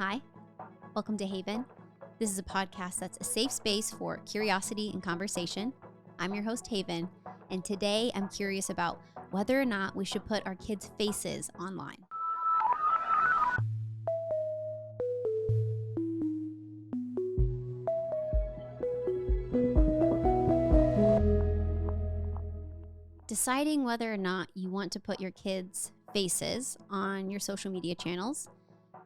Hi, welcome to Haven. This is a podcast that's a safe space for curiosity and conversation. I'm your host, Haven, and today I'm curious about whether or not we should put our kids' faces online. Deciding whether or not you want to put your kids' faces on your social media channels.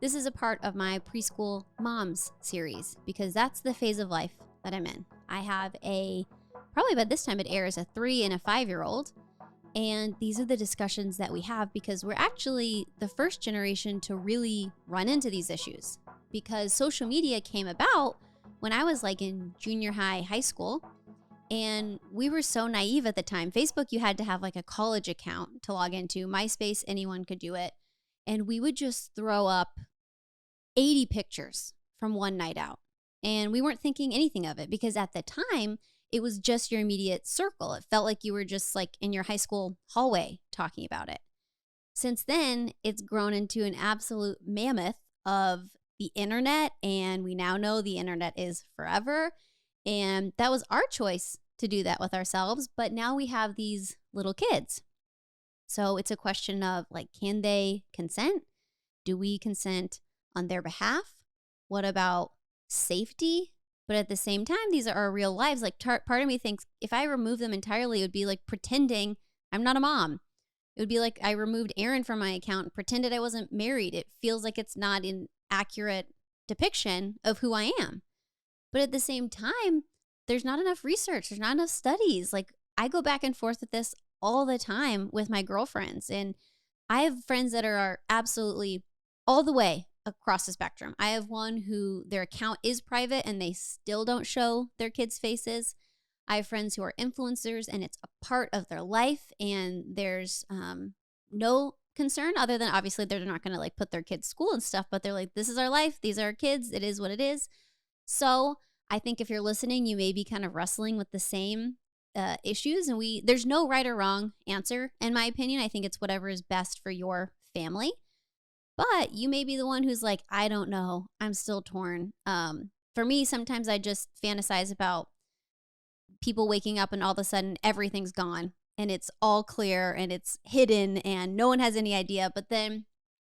This is a part of my preschool moms series because that's the phase of life that I'm in. I have probably by this time it airs, a 3 and a 5-year-old. And these are the discussions that we have because we're actually the first generation to really run into these issues because social media came about when I was like in junior high, high school. And we were so naive at the time. Facebook, you had to have like a college account to log into. MySpace, anyone could do it. And we would just throw up 80 pictures from one night out. And we weren't thinking anything of it because at the time, it was just your immediate circle. It felt like you were just like in your high school hallway talking about it. Since then, it's grown into an absolute mammoth of the internet. And we now know the internet is forever. And that was our choice to do that with ourselves. But now we have these little kids. So it's a question of like, can they consent? Do we consent on their behalf? What about safety? But at the same time, these are our real lives. Like part of me thinks if I remove them entirely, it would be like pretending I'm not a mom. It would be like I removed Aaron from my account and pretended I wasn't married. It feels like it's not an accurate depiction of who I am. But at the same time, there's not enough research. There's not enough studies. Like I go back and forth with this all the time with my girlfriends. And I have friends that are absolutely all the way across the spectrum. I have one who their account is private and they still don't show their kids' faces. I have friends who are influencers and it's a part of their life. And there's no concern other than obviously they're not going to like put their kids' school and stuff. But they're like, this is our life. These are our kids. It is what it is. So I think if you're listening, you may be kind of wrestling with the same issues. And there's no right or wrong answer, in my opinion. I think it's whatever is best for your family. But you may be the one who's like, I don't know. I'm still torn. For me, sometimes I just fantasize about people waking up and all of a sudden everything's gone and it's all clear and it's hidden and no one has any idea. But then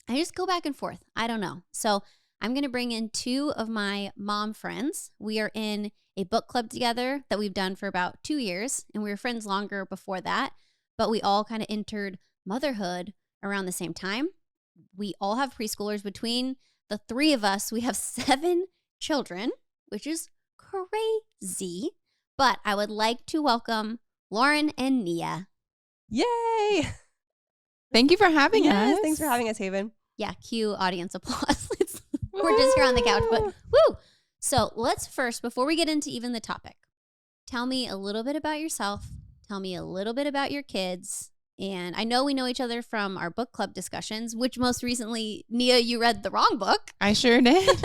I just go back and forth. I don't know. So I'm going to bring in 2 of my mom friends. We are in a book club together that we've done for about 2 years, and we were friends longer before that, but we all kind of entered motherhood around the same time. We all have preschoolers. Between the 3 of us, we have 7 children, which is crazy. But I would like to welcome Lauren and Nia. Yay! Thank you for having us. Thanks for having us, Haven. Yeah, cue audience applause. We're just here on the couch, but woo! So let's first, before we get into even the topic, tell me a little bit about yourself. Tell me a little bit about your kids. And I know we know each other from our book club discussions, which most recently, Nia, you read the wrong book. I sure did.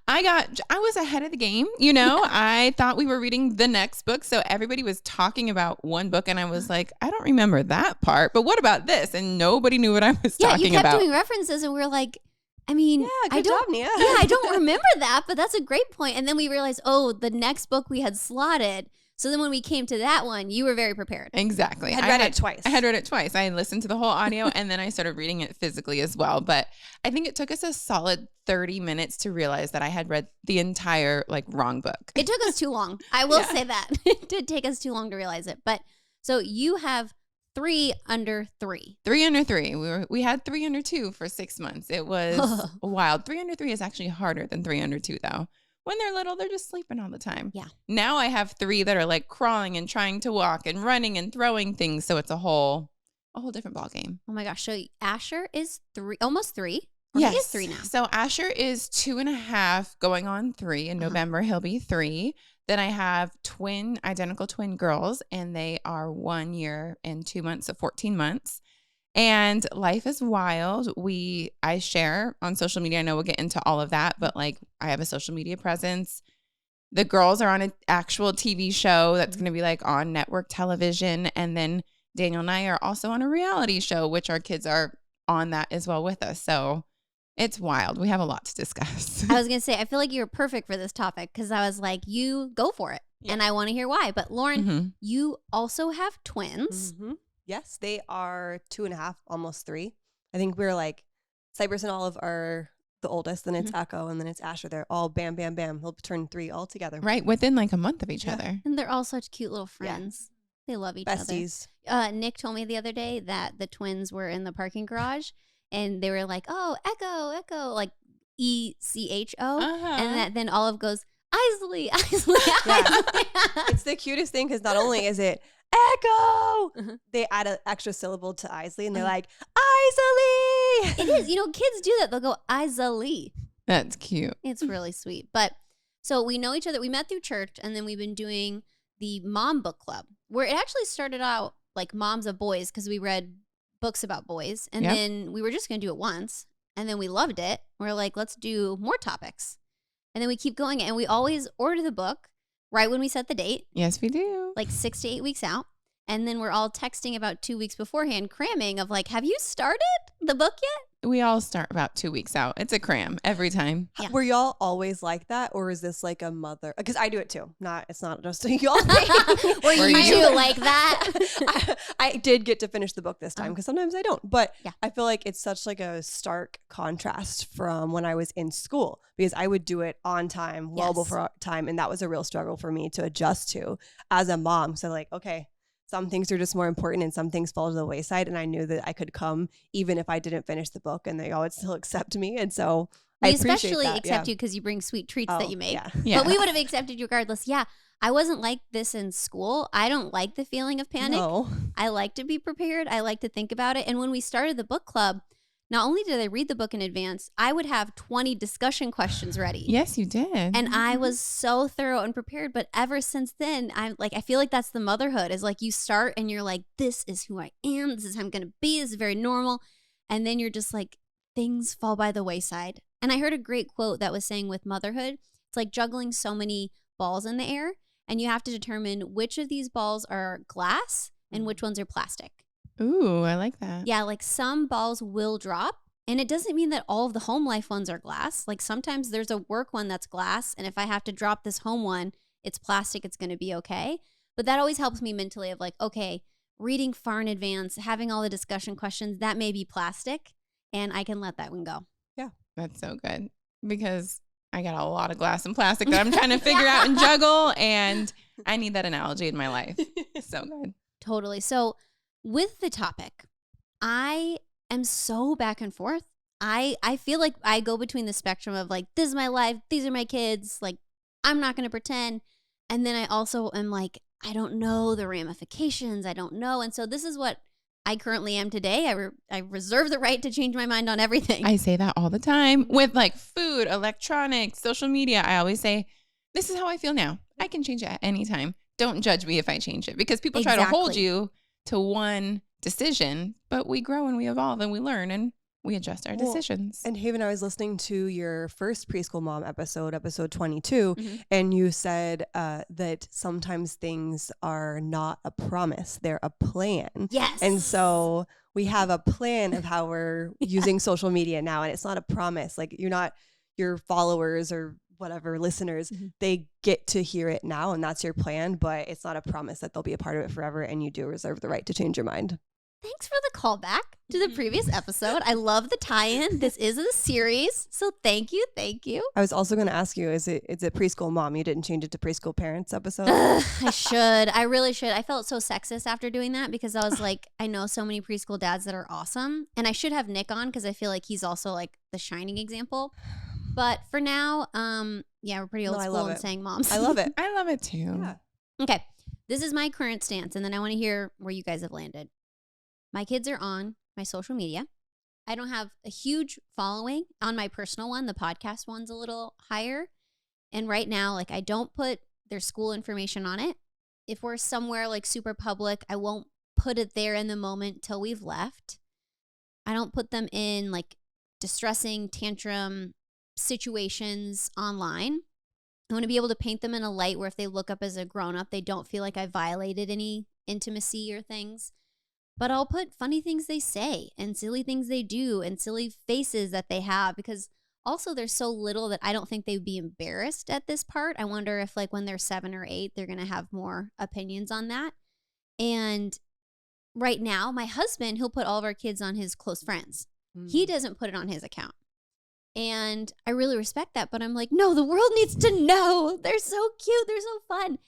I was ahead of the game. You know, I thought we were reading the next book. So everybody was talking about one book and I was like, I don't remember that part, but what about this? And nobody knew what I was talking about. Yeah, you kept doing references and we were like, I mean, good job, Nia. Yeah, I don't remember that, but that's a great point. And then we realized, oh, the next book we had slotted. So then when we came to that one, you were very prepared. Exactly. I had read it twice. I had read it twice. I listened to the whole audio and then I started reading it physically as well. But I think it took us a solid 30 minutes to realize that I had read the entire like wrong book. It took us too long. I will say that. It did take us too long to realize it. But so you have 3 under 3. 3 under 3. We had 3 under 2 for 6 months. It was wild. 3 under 3 is actually harder than 3 under 2 though. When they're little, they're just sleeping all the time. Yeah. Now I have 3 that are like crawling and trying to walk and running and throwing things. So it's a whole different ball game. Oh my gosh. So Asher is 3, almost 3. Or Yes. He is 3 now. So Asher is 2.5 going on 3. In November, he'll be 3. Then I have identical twin girls, and they are 1 year and 2 months, so 14 months. And life is wild. I share on social media. I know we'll get into all of that, but like I have a social media presence. The girls are on an actual TV show that's going to be like on network television. And then Daniel and I are also on a reality show, which our kids are on that as well with us. So It's wild. We have a lot to discuss. I was going to say, I feel like you're perfect for this topic because I was like, you go for it. Yeah. And I want to hear why. But Lauren, you also have twins. Yes, they are 2.5, almost 3. I think we're like Cypress and Olive are the oldest, then it's Echo, and then it's Asher. They're all bam, bam, bam. They'll turn 3 all together. Right, within like a month of each other. And they're all such cute little friends. Yeah. They love each Besties. other. Nick told me the other day that the twins were in the parking garage, and they were like, "Oh, Echo, Echo," like ECHO, and that then Olive goes, "Isley, Isley, Isley." It's the cutest thing because not only is it Echo, they add an extra syllable to Isley, and they're like, Isley. It is. You know, kids do that. They'll go, Isley. That's cute. It's really sweet. But so we know each other. We met through church, and then we've been doing the mom book club, where it actually started out like moms of boys because we read books about boys, and then we were just going to do it once, and then we loved it. We're like, let's do more topics. And then we keep going, and we always order the book right when we set the date. Yes, we do. Like 6 to 8 weeks out. And then we're all texting about 2 weeks beforehand, cramming of like, have you started the book yet? We all start about 2 weeks out. It's a cram every time. Yeah. Were y'all always like that, or is this like a mother? Because I do it too. It's not just a y'all thing. Were you like that? I did get to finish the book this time because sometimes I don't. But I feel like it's such like a stark contrast from when I was in school, because I would do it on time, well before time, and that was a real struggle for me to adjust to as a mom. So like, okay, some things are just more important and some things fall to the wayside. And I knew that I could come even if I didn't finish the book, and they all would still accept me. And so I especially accept you because you bring sweet treats that you make. Yeah. But we would have accepted you regardless. Yeah. I wasn't like this in school. I don't like the feeling of panic. No. I like to be prepared. I like to think about it. And when we started the book club, not only did I read the book in advance, I would have 20 discussion questions ready. Yes, you did. And I was so thorough and prepared. But ever since then, I'm like, I feel like that's the motherhood, is like you start and you're like, this is who I am. This is how I'm going to be. This is very normal. And then you're just like, things fall by the wayside. And I heard a great quote that was saying with motherhood, it's like juggling so many balls in the air. And you have to determine which of these balls are glass and which ones are plastic. Ooh, I like that. Yeah, like some balls will drop. And it doesn't mean that all of the home life ones are glass. Like sometimes there's a work one that's glass. And if I have to drop this home one, it's plastic, it's going to be okay. But that always helps me mentally of like, okay, reading far in advance, having all the discussion questions, that may be plastic. And I can let that one go. Yeah. That's so good, because I got a lot of glass and plastic that I'm trying to figure out and juggle. And I need that analogy in my life. So good. Totally. So with the topic, I am so back and forth. I feel like I go between the spectrum of like, this is my life, these are my kids, like, I'm not going to pretend. And then I also am like, I don't know the ramifications. I don't know. And so this is what I currently am today. I reserve the right to change my mind on everything. I say that all the time with like food, electronics, social media. I always say, this is how I feel now. I can change it at any time. Don't judge me if I change it, because people try to hold you to one decision, but we grow and we evolve and we learn and we adjust our decisions. And Haven, I was listening to your first preschool mom episode 22, and you said that sometimes things are not a promise, they're a plan. Yes. And so we have a plan of how we're using social media now, and it's not a promise. Like your followers or whatever listeners, they get to hear it now, and that's your plan, but it's not a promise that they'll be a part of it forever, and you do reserve the right to change your mind. Thanks for the callback to the previous episode. I love the tie-in. This is a series, so thank you. I was also going to ask you, is it preschool mom? You didn't change it to preschool parents episode? I should. I really should. I felt so sexist after doing that, because I was like, I know so many preschool dads that are awesome, and I should have Nick on because I feel like he's also like the shining example. But for now, we're pretty old school in saying moms. I love it. I love it too. Yeah. Okay, this is my current stance, and then I want to hear where you guys have landed. My kids are on my social media. I don't have a huge following on my personal one. The podcast one's a little higher. And right now, like, I don't put their school information on it. If we're somewhere like super public, I won't put it there in the moment till we've left. I don't put them in like distressing tantrum situations online. I want to be able to paint them in a light where if they look up as a grown-up, they don't feel like I violated any intimacy or things. but I'll put funny things they say and silly things they do and silly faces that they have, because also they're so little that I don't think they would be embarrassed at this part. I wonder if like when they're 7 or 8, they're going to have more opinions on that. And right now, my husband, he'll put all of our kids on his close friends. He doesn't put it on his account. And I really respect that. But I'm like, no, the world needs to know. They're so cute. They're so fun.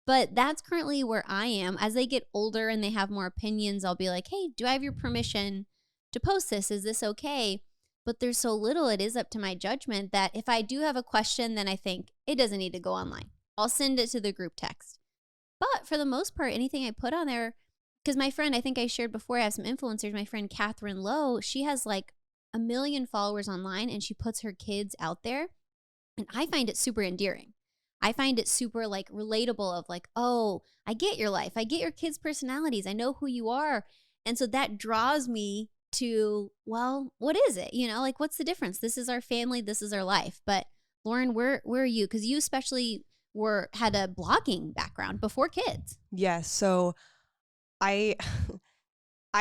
But that's currently where I am. As they get older and they have more opinions, I'll be like, hey, do I have your permission to post this? Is this okay? But there's so little, it is up to my judgment that if I do have a question, then I think it doesn't need to go online. I'll send it to the group text. But for the most part, anything I put on there, because my friend, I think I shared before, I have some influencers, my friend Catherine Lowe, she has like 1 million followers online and she puts her kids out there. And I find it super endearing. I find it super like relatable of like, oh, I get your life. I get your kids' personalities. I know who you are. And so that draws me to, well, what is it? You know, like what's the difference? This is our family. This is our life. But Lauren, where are you? Because you especially had a blogging background before kids. Yes. So I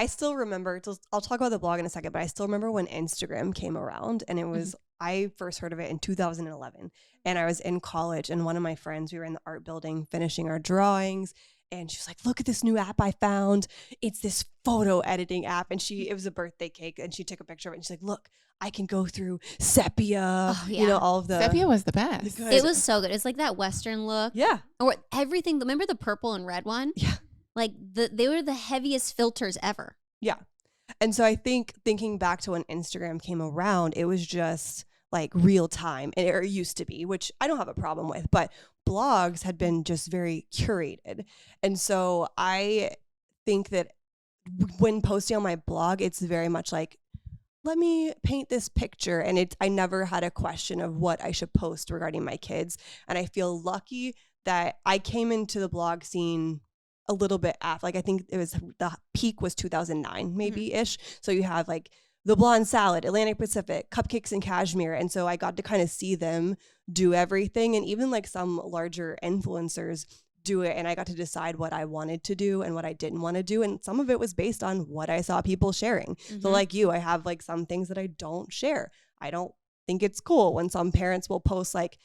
still remember, I'll talk about the blog in a second, but I still remember when Instagram came around, and it was, I first heard of it in 2011, and I was in college, and one of my friends, we were in the art building finishing our drawings, and she was like, look at this new app I found. It's this photo editing app. And it was a birthday cake, and she took a picture of it, and she's like, look, I can go through sepia, you know, all of the. Sepia was the best. It was so good. It's like that Western look. Yeah. Or everything. Remember the purple and red one? Yeah. Like they were the heaviest filters ever. Yeah. And so I think thinking back to when Instagram came around, it was just like real time, and it used to be, which I don't have a problem with, but blogs had been just very curated. And so I think that when posting on my blog, it's very much like, let me paint this picture. And I never had a question of what I should post regarding my kids. And I feel lucky that I came into the blog scene a little bit after, like I think it was the peak was 2009 maybe ish. So you have like the Blonde Salad, Atlantic Pacific, Cupcakes and Cashmere. And so I got to kind of see them do everything. And even like some larger influencers do it. And I got to decide what I wanted to do and what I didn't want to do. And some of it was based on what I saw people sharing. So like you, I have like some things that I don't share. I don't think it's cool when some parents will post like,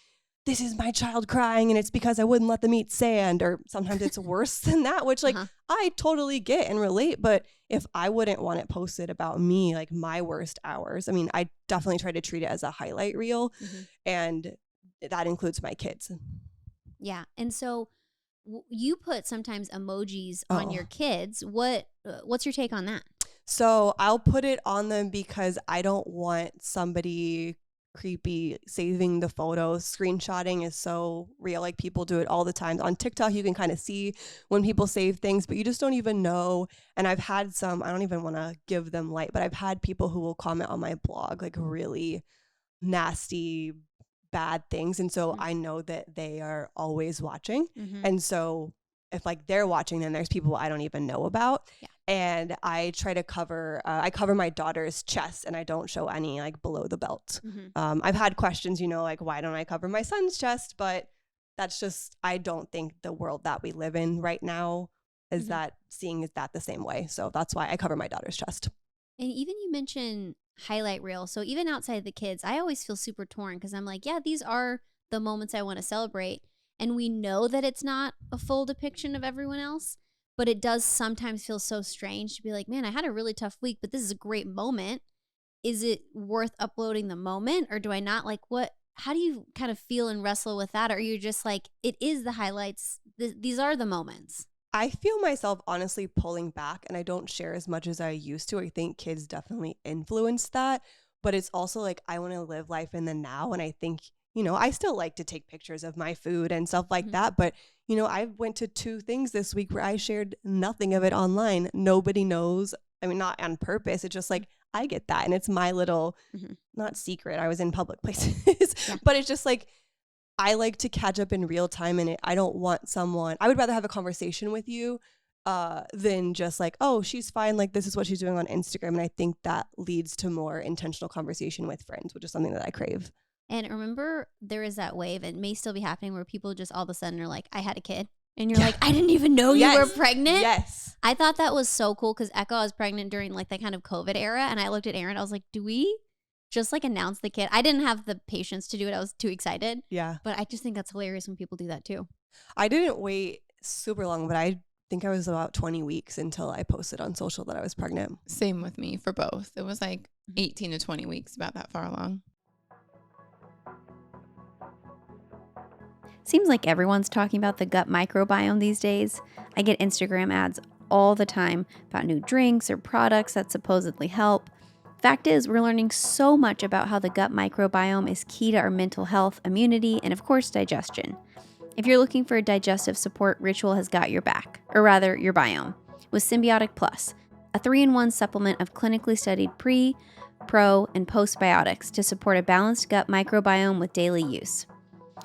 this is my child crying and it's because I wouldn't let them eat sand, or sometimes it's worse than that, which like I totally get and relate. But if I wouldn't want it posted about me, like my worst hours, I mean, I definitely try to treat it as a highlight reel, and that includes my kids. Yeah. And so you put sometimes emojis on your kids. What's your take on that? So I'll put it on them because I don't want somebody creepy saving the photos. Screenshotting is so real. Like people do it all the time. On TikTok, you can kind of see when people save things, but you just don't even know. And I've had some, I don't even want to give them light, but I've had people who will comment on my blog like really nasty, bad things. And so I know that they are always watching. And so if like they're watching, then there's people I don't even know about. Yeah. And I try to cover my daughter's chest, and I don't show any like below the belt. I've had questions, you know, like why don't I cover my son's chest? But that's just, I don't think the world that we live in right now is that the same way. So that's why I cover my daughter's chest. And even you mentioned highlight reel. So even outside the kids, I always feel super torn because I'm like, yeah, these are the moments I want to celebrate. And we know that it's not a full depiction of everyone else, but it does sometimes feel so strange to be like, man, I had a really tough week, but this is a great moment. Is it worth uploading the moment, or do I not? Like how do you kind of feel and wrestle with that? Or you're just like, it is the highlights. These are the moments. I feel myself honestly pulling back, and I don't share as much as I used to. I think kids definitely influence that, but it's also like, I want to live life in the now. And I think, you know, I still like to take pictures of my food and stuff like that. But, you know, I went to 2 things this week where I shared nothing of it online. Nobody knows. I mean, not on purpose. It's just like, I get that. And it's my little, not secret. I was in public places, but it's just like, I like to catch up in real time. And I don't want I would rather have a conversation with you than just like, oh, she's fine. Like, this is what she's doing on Instagram. And I think that leads to more intentional conversation with friends, which is something that I crave. And remember, there is that wave, and it may still be happening, where people just all of a sudden are like, I had a kid. And you're like, I didn't even know you were pregnant. Yes. I thought that was so cool because Echo was pregnant during like that kind of COVID era. And I looked at Aaron. I was like, do we just like announce the kid? I didn't have the patience to do it. I was too excited. Yeah. But I just think that's hilarious when people do that too. I didn't wait super long, but I think I was about 20 weeks until I posted on social that I was pregnant. Same with me for both. It was like 18 to 20 weeks, about that far along. Seems like everyone's talking about the gut microbiome these days. I get Instagram ads all the time about new drinks or products that supposedly help. Fact is, we're learning so much about how the gut microbiome is key to our mental health, immunity, and of course, digestion. If you're looking for digestive support, Ritual has got your back, or rather, your biome, with Symbiotic Plus, a 3-in-1 supplement of clinically studied pre, pro, and postbiotics to support a balanced gut microbiome with daily use.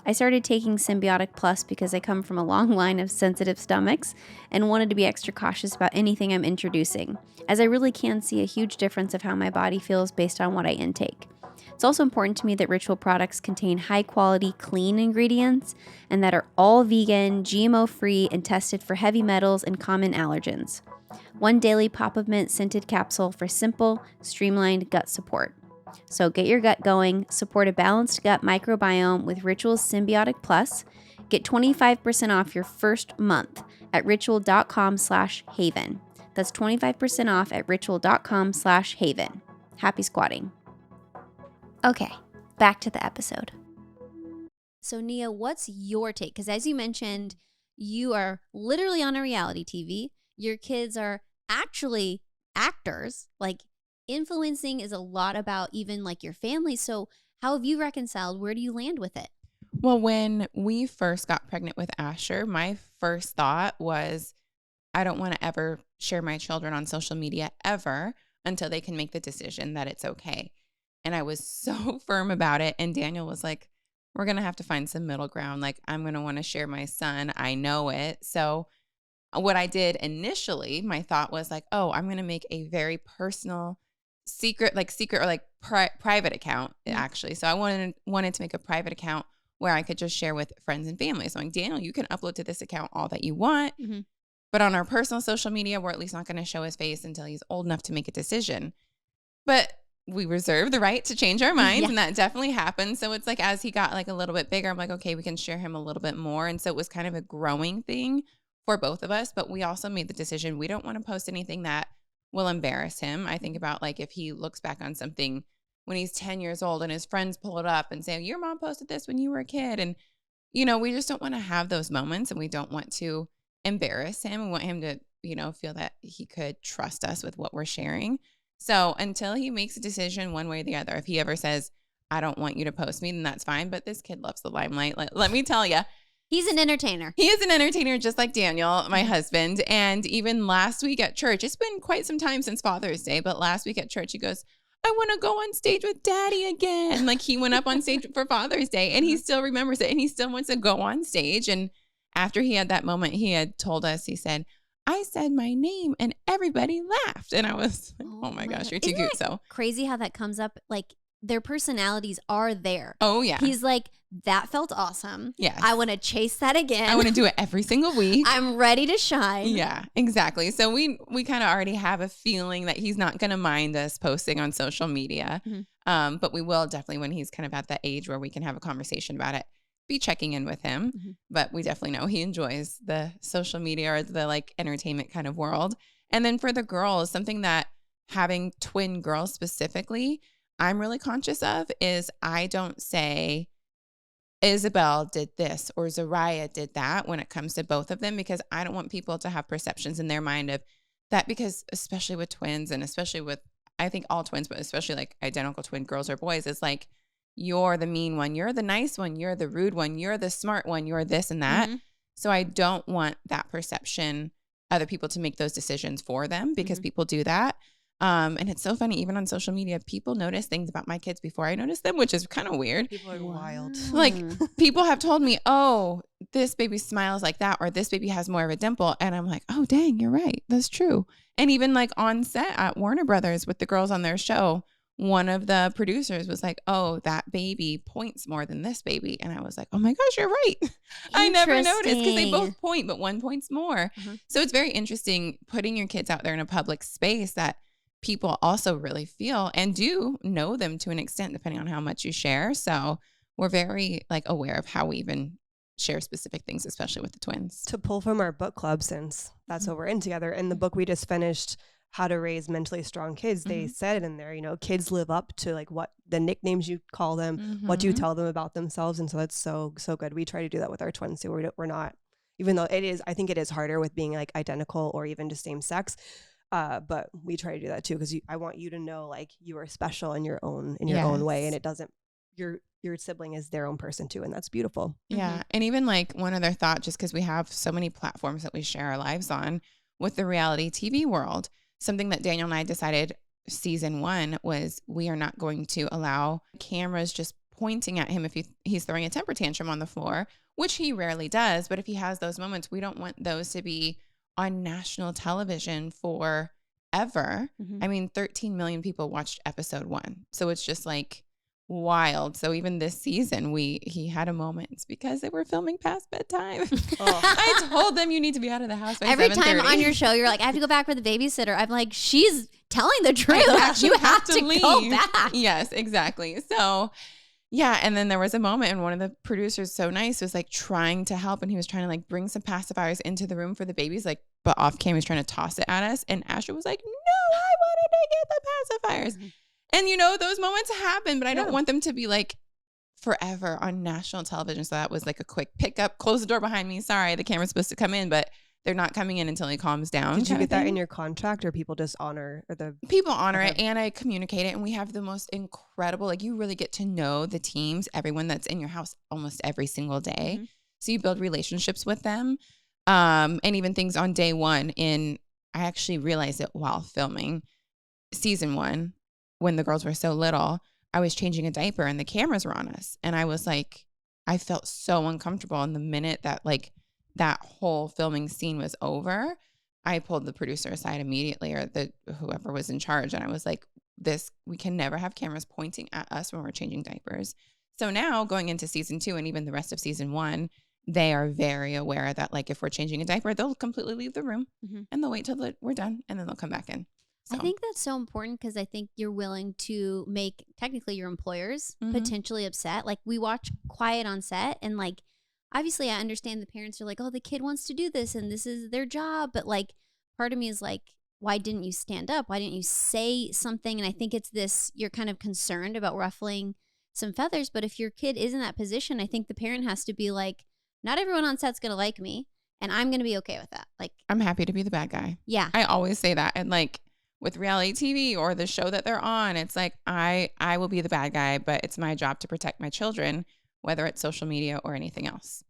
I started taking Symbiotic Plus because I come from a long line of sensitive stomachs and wanted to be extra cautious about anything I'm introducing, as I really can see a huge difference of how my body feels based on what I intake. It's also important to me that Ritual products contain high-quality, clean ingredients and that are all vegan, GMO-free, and tested for heavy metals and common allergens. 1 daily pop of mint scented capsule for simple, streamlined gut support. So get your gut going, support a balanced gut microbiome with Ritual's Symbiotic Plus. Get 25% off your first month at ritual.com/haven. That's 25% off at ritual.com/haven. Happy squatting. Okay, back to the episode. So Nia, what's your take? Because as you mentioned, you are literally on a reality TV. Your kids are actually actors. Like, influencing is a lot about even like your family. So how have you reconciled? Where do you land with it? Well, when we first got pregnant with Asher, my first thought was, I don't want to ever share my children on social media ever until they can make the decision that it's okay. And I was so firm about it. And Daniel was like, we're going to have to find some middle ground. Like, I'm going to want to share my son. I know it. So what I did initially, my thought was like, oh, I'm going to make a very personal secret or like private account actually. So I wanted to make a private account where I could just share with friends and family. So I'm like, Daniel, you can upload to this account all that you want, but on our personal social media, we're at least not going to show his face until he's old enough to make a decision. But we reserve the right to change our minds, and that definitely happened. So it's like, as he got like a little bit bigger, I'm like, okay, we can share him a little bit more. And so it was kind of a growing thing for both of us, but we also made the decision, we don't want to post anything that will embarrass him. I think about like if he looks back on something when he's 10 years old and his friends pull it up and say, your mom posted this when you were a kid. And, you know, we just don't want to have those moments, and we don't want to embarrass him. We want him to, you know, feel that he could trust us with what we're sharing. So until he makes a decision one way or the other, if he ever says, I don't want you to post me, then that's fine. But this kid loves the limelight. Let me tell you. He's an entertainer. He is an entertainer, just like Daniel, my husband. And even last week at church, it's been quite some time since Father's Day, but last week at church, he goes, I want to go on stage with Daddy again. Like, he went up on stage for Father's Day, and he still remembers it, and he still wants to go on stage. And after he had that moment, he had told us, he said, I said my name and everybody laughed. And I was like, oh my gosh, you're too cute. So crazy how that comes up. Like, their personalities are there. Oh yeah. He's like, that felt awesome. Yes. I want to chase that again. I want to do it every single week. I'm ready to shine. Yeah, exactly. So we kind of already have a feeling that he's not going to mind us posting on social media. But we will definitely, when he's kind of at that age where we can have a conversation about it, be checking in with him. But we definitely know he enjoys the social media or the like entertainment kind of world. And then for the girls, something that having twin girls specifically, I'm really conscious of is I don't say Isabel did this or Zariah did that when it comes to both of them, because I don't want people to have perceptions in their mind of that, because especially with twins, and especially with, I think all twins, but especially like identical twin girls or boys, is like, you're the mean one, you're the nice one, you're the rude one, you're the smart one, you're this and that. So I don't want that perception, other people to make those decisions for them, because people do that. And it's so funny, even on social media, people notice things about my kids before I notice them, which is kind of weird. People are wild. Like, people have told me, oh, this baby smiles like that, or this baby has more of a dimple. And I'm like, oh, dang, you're right. That's true. And even like on set at Warner Brothers with the girls on their show, one of the producers was like, oh, that baby points more than this baby. And I was like, oh my gosh, you're right. I never noticed because they both point, but one points more. So it's very interesting putting your kids out there in a public space that people also really feel and do know them to an extent, depending on how much you share. So we're very like aware of how we even share specific things, especially with the twins. To pull from our book club, since that's what we're in together. In the book we just finished, How to Raise Mentally Strong Kids, they said in there, you know, kids live up to like what the nicknames you call them, what do you tell them about themselves. And so that's so good. We try to do that with our twins too. We're not, even though I think it is harder with being like identical or even just same sex. But we try to do that too, because I want you to know like you are special in your own way, and it doesn't, your sibling is their own person too, and that's beautiful. Yeah. And even like one other thought, just because we have so many platforms that we share our lives on with the reality TV world, something that Daniel and I decided season 1 was we are not going to allow cameras just pointing at him if he's throwing a temper tantrum on the floor, which he rarely does. But if he has those moments, we don't want those to be on national television forever. I mean, 13 million people watched episode 1. So it's just like wild. So even this season, he had a moment. It's because they were filming past bedtime. I told them you need to be out of the house by every 7:30. time on your show you're like, I have to go back for the babysitter. I'm like, she's telling the truth. You have to leave. go back. Yes, exactly. So yeah. And then there was a moment and one of the producers, so nice, was like trying to help, and he was trying to like bring some pacifiers into the room for the babies, like, but off camera he's trying to toss it at us, and Asher was like, no, I wanted to get the pacifiers. And you know, those moments happen, but I don't want them to be like forever on national television. So that was like a quick pick up, close the door behind me. Sorry, the camera's supposed to come in, but they're not coming in until he calms down. Did you get that in your contract, or people just honor, or the people honor it, and I communicate it, and we have the most incredible, like, you really get to know the teams, everyone that's in your house almost every single day. So you build relationships with them. And even things on day 1 I actually realized it while filming season 1. When the girls were so little, I was changing a diaper and the cameras were on us. And I was like, I felt so uncomfortable. And the minute that like that whole filming scene was over, I pulled the producer aside immediately, or whoever was in charge. And I was like, we can never have cameras pointing at us when we're changing diapers. So now going into season 2 and even the rest of season 1, they are very aware that like if we're changing a diaper, they'll completely leave the room and they'll wait till we're done and then they'll come back in. So. I think that's so important, because I think you're willing to make technically your employers potentially upset. Like, we watch Quiet on Set, and like, obviously I understand the parents are like, oh, the kid wants to do this and this is their job. But like, part of me is like, why didn't you stand up? Why didn't you say something? And I think it's this, you're kind of concerned about ruffling some feathers. But if your kid is in that position, I think the parent has to be like, not everyone on set's going to like me, and I'm going to be okay with that. Like, I'm happy to be the bad guy. Yeah. I always say that. And like, with reality TV or the show that they're on, it's like, I will be the bad guy, but it's my job to protect my children, whether it's social media or anything else.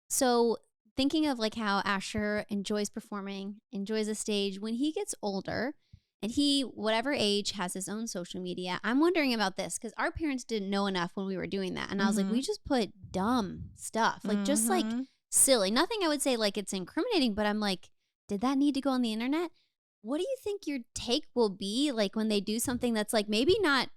So thinking of like how Asher enjoys performing, enjoys a stage, when he gets older and he, whatever age, has his own social media, I'm wondering about this, because our parents didn't know enough when we were doing that. And I was like, we just put dumb stuff, like just like silly, nothing I would say like it's incriminating, but I'm like, did that need to go on the internet? What do you think your take will be like when they do something that's like maybe not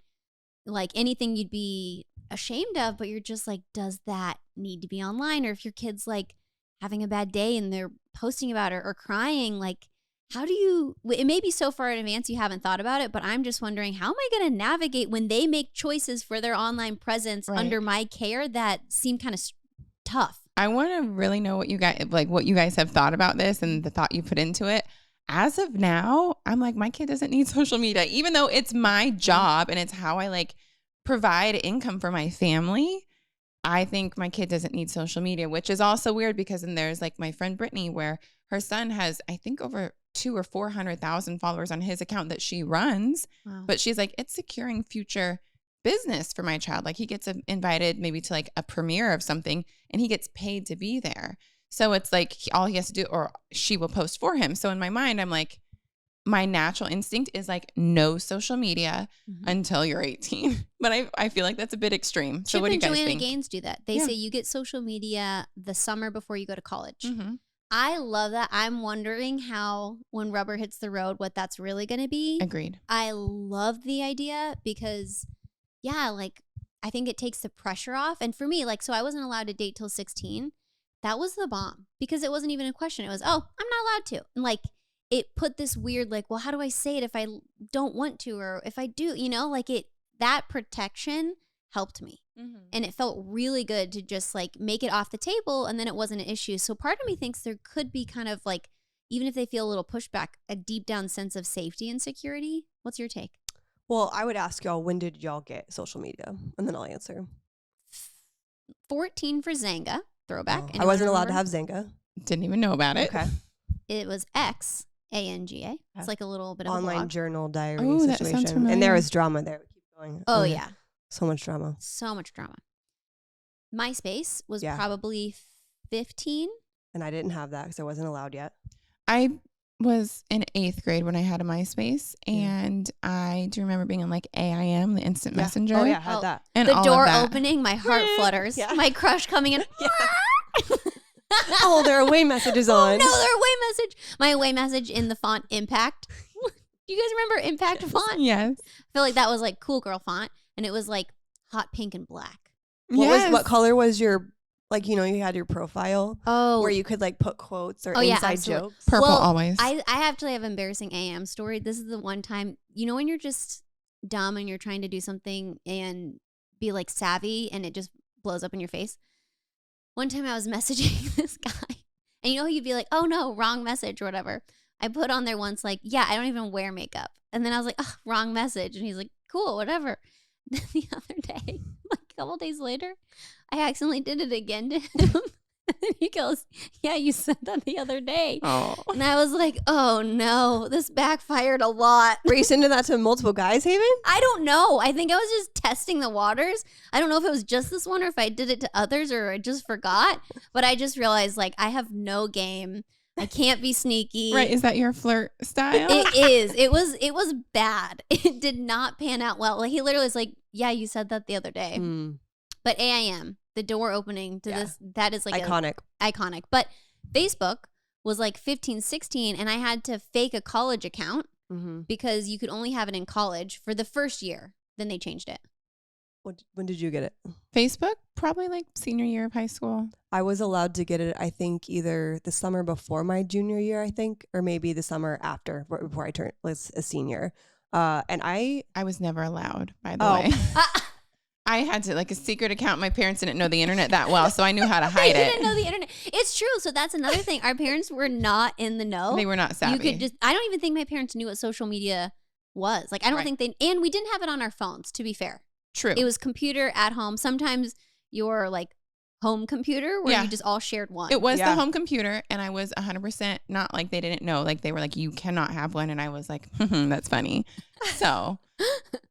like anything you'd be ashamed of, but you're just like, does that need to be online? Or if your kid's like having a bad day and they're posting about it or crying, like, how do you, it may be so far in advance you haven't thought about it, but I'm just wondering, how am I going to navigate when they make choices for their online presence under my care that seem kind of tough? I want to really know what you guys have thought about this and the thought you put into it. As of now, I'm like, my kid doesn't need social media, even though it's my job and it's how I like provide income for my family. I think my kid doesn't need social media, which is also weird, because then there's like my friend Brittany, where her son has, I think, over 200,000 or 400,000 followers on his account that she runs. Wow. But she's like, it's securing future business for my child. Like, he gets invited maybe to like a premiere of something and he gets paid to be there. So it's like all he has to do, or she will post for him. So in my mind, I'm like, my natural instinct is like no social media until you're 18. But I feel like that's a bit extreme. So Chip what do you and guys Joanna think? Gaines do that. They say you get social media the summer before you go to college. I love that. I'm wondering how, when rubber hits the road, what that's really going to be. Agreed. I love the idea because, yeah, like, I think it takes the pressure off. And for me, like, so I wasn't allowed to date till 16. That was the bomb because it wasn't even a question. It was, oh, I'm not allowed to. And like, it put this weird, like, well, how do I say it if I don't want to, or if I do, you know, like that protection helped me. Mm-hmm. And it felt really good to just like make it off the table, and then it wasn't an issue. So part of me thinks there could be kind of like, even if they feel a little pushback, a deep down sense of safety and security. What's your take? Well, I would ask y'all, when did y'all get social media? And then I'll answer. 14 for Zanga, throwback. Oh, I wasn't allowed to have Zanga. Didn't even know about it. Okay. It was X, A-N-G-A. It's like a little bit of online a blog. journal diary that sounds situation. familiar. And there was drama there. Keep going. Oh, yeah. So much drama. So much drama. MySpace was Yeah. probably 15. And I didn't have that because I wasn't allowed yet. I was in 8th grade when I had a MySpace, and I do remember being on like AIM, the instant messenger. Oh, yeah, I had that. And the all door of that. opening, my heart flutters. Yeah. My crush coming in. Oh, there are away messages on. Oh, no, their away message. My away message in the font Impact. You guys remember Impact font? Yes. I feel like that was like cool girl font, and it was like hot pink and black. What color was your, like, you know, you had your profile where you could like put quotes or inside jokes? Purple always. I actually have an embarrassing AM story. This is the one time, you know, when you're just dumb and you're trying to do something and be like savvy and it just blows up in your face. One time I was messaging this guy, and you know, you'd be like, oh no, wrong message or whatever. I put on there once like, yeah, I don't even wear makeup. And then I was like, oh, wrong message. And he's like, cool, whatever. Then the other day, like a couple days later, I accidentally did it again to him. And he goes, yeah, you said that the other day. Oh. And I was like, oh no, this backfired a lot. Were you sending that to multiple guys, Haven? I don't know. I think I was just testing the waters. I don't know if it was just this one or if I did it to others or I just forgot. But I just realized, like, I have no game. I can't be sneaky. Right. Is that your flirt style? It is. It was bad. It did not pan out well. Like, he literally was like, yeah, you said that the other day. But AIM, the door opening to this, that is like iconic. But Facebook was like 15, 16, and I had to fake a college account because you could only have it in college for the first year. Then they changed it. When did you get it? Facebook, probably like senior year of high school. I was allowed to get it, I think, either the summer before my junior year, I think, or maybe the summer after, before I was a senior. And I was never allowed, by the way. I had to, like, a secret account. My parents didn't know the internet that well, so I knew how to hide it. They didn't know the internet. It's true. So that's another thing. Our parents were not in the know. They were not savvy. You could just, I don't even think my parents knew what social media was. Like, I don't think and we didn't have it on our phones, to be fair. True. It was computer at home. Sometimes your like home computer where you just all shared one. It was the home computer, and I was 100% not like they didn't know. Like, they were like, you cannot have one. And I was like, that's funny. So,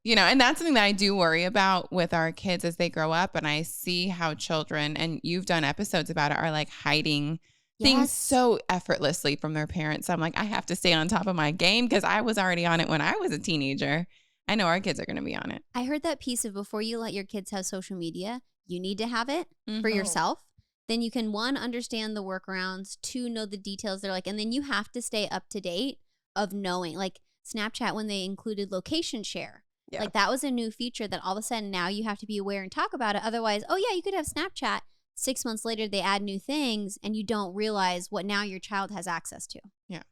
you know, and that's something that I do worry about with our kids as they grow up. And I see how children, and you've done episodes about it, are like hiding things so effortlessly from their parents. I'm like, I have to stay on top of my game because I was already on it when I was a teenager. I know our kids are going to be on it. I heard that piece of before you let your kids have social media, you need to have it for yourself. Then you can, 1, understand the workarounds, 2, know the details they're like, and then you have to stay up to date of knowing, like Snapchat when they included location share. Yeah. Like, that was a new feature that all of a sudden now you have to be aware and talk about it. Otherwise, oh yeah, you could have Snapchat. 6 months later, they add new things and you don't realize what now your child has access to. Yeah.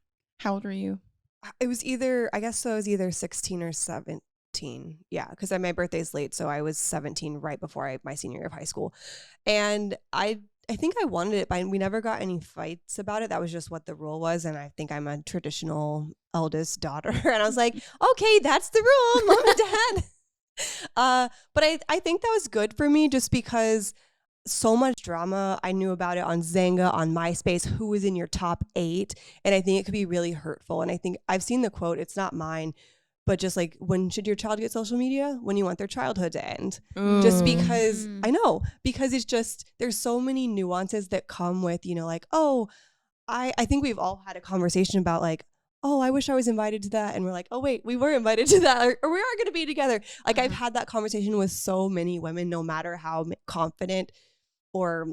How old were you? It was either, I guess so, it was either 16 or 17. Yeah, because my birthday's late, so I was 17 right before my senior year of high school. And I think I wanted it, but we never got any fights about it. That was just what the rule was. And I think I'm a traditional eldest daughter. And I was like, okay, that's the rule, Mom and Dad. But I think that was good for me just because so much drama. I knew about it on Zanga, on MySpace, who was in your top 8. And I think it could be really hurtful. And I think I've seen the quote, it's not mine, but just like, when should your child get social media? When you want their childhood to end. Just because, I know, because it's just, there's so many nuances that come with, you know, like, oh, I think we've all had a conversation about like, oh, I wish I was invited to that. And we're like, oh, wait, we were invited to that, or we are going to be together. Like, I've had that conversation with so many women, no matter how confident or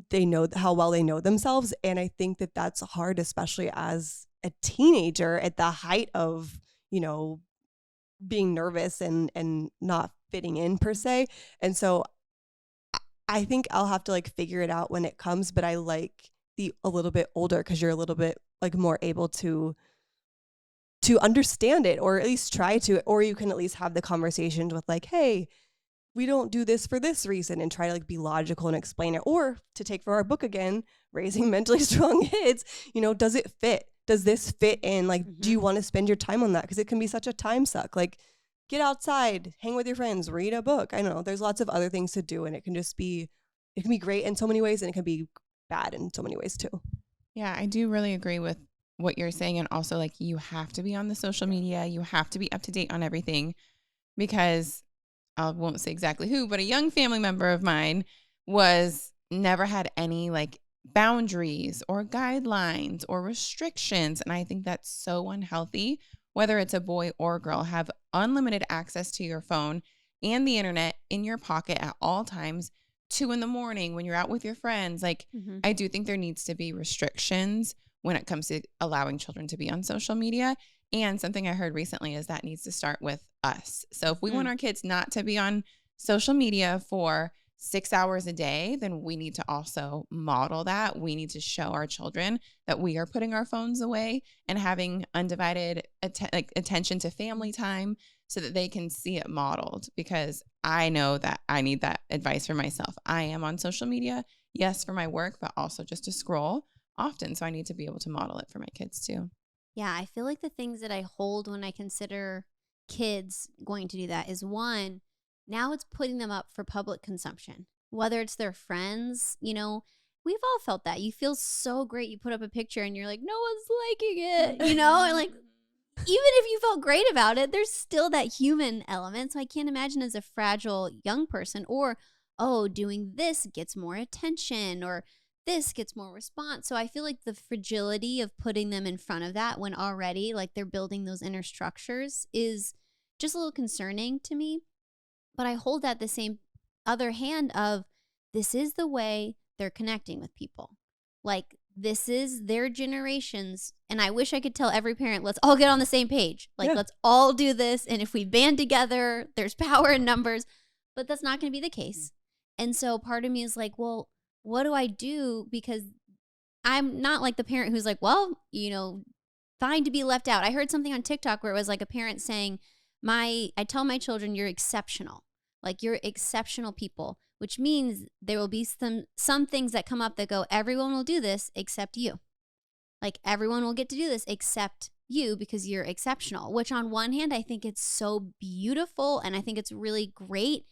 they know how well they know themselves. And I think that that's hard, especially as a teenager at the height of, you know, being nervous and not fitting in per se. And so I think I'll have to like figure it out when it comes, but I like a little bit older because you're a little bit like more able to understand it, or at least try to, or you can at least have the conversations with like, hey, we don't do this for this reason, and try to like be logical and explain it. Or to take for our book again, Raising Mentally Strong Kids, you know, does it fit? Does this fit in? Like, do you want to spend your time on that? Because it can be such a time suck. Like, get outside, hang with your friends, read a book. I know there's lots of other things to do, and it can be great in so many ways, and it can be bad in so many ways too. Yeah, I do really agree with what you're saying. And also, like, you have to be on the social media. You have to be up to date on everything, because I won't say exactly who, but a young family member of mine never had any like boundaries or guidelines or restrictions. And I think that's so unhealthy. Whether it's a boy or a girl, have unlimited access to your phone and the internet in your pocket at all times, 2 a.m. when you're out with your friends. Like, I do think there needs to be restrictions when it comes to allowing children to be on social media. And something I heard recently is that needs to start with us. So if we want our kids not to be on social media for 6 hours a day, then we need to also model that. We need to show our children that we are putting our phones away and having undivided attention to family time, so that they can see it modeled. Because I know that I need that advice for myself. I am on social media, yes, for my work, but also just to scroll often. So I need to be able to model it for my kids too. Yeah, I feel like the things that I hold when I consider kids going to do that is, one, now it's putting them up for public consumption, whether it's their friends. You know, we've all felt that. You feel so great. You put up a picture and you're like, no one's liking it, you know? And like, even if you felt great about it, there's still that human element. So I can't imagine as a fragile young person, or, oh, doing this gets more attention, or this gets more response. So I feel like the fragility of putting them in front of that when already like they're building those inner structures is just a little concerning to me. But I hold that the same other hand of, this is the way they're connecting with people. Like, this is their generations. And I wish I could tell every parent, let's all get on the same page. Like, let's all do this. And if we band together, there's power in numbers. But that's not going to be the case. And so part of me is like, well, what do I do? Because I'm not like the parent who's like, well, you know, fine to be left out. I heard something on TikTok where it was like a parent saying, I tell my children, you're exceptional. Like, you're exceptional people, which means there will be some things that come up that go, everyone will do this except you. Like, everyone will get to do this except you because you're exceptional, which on one hand, I think it's so beautiful and I think it's really great.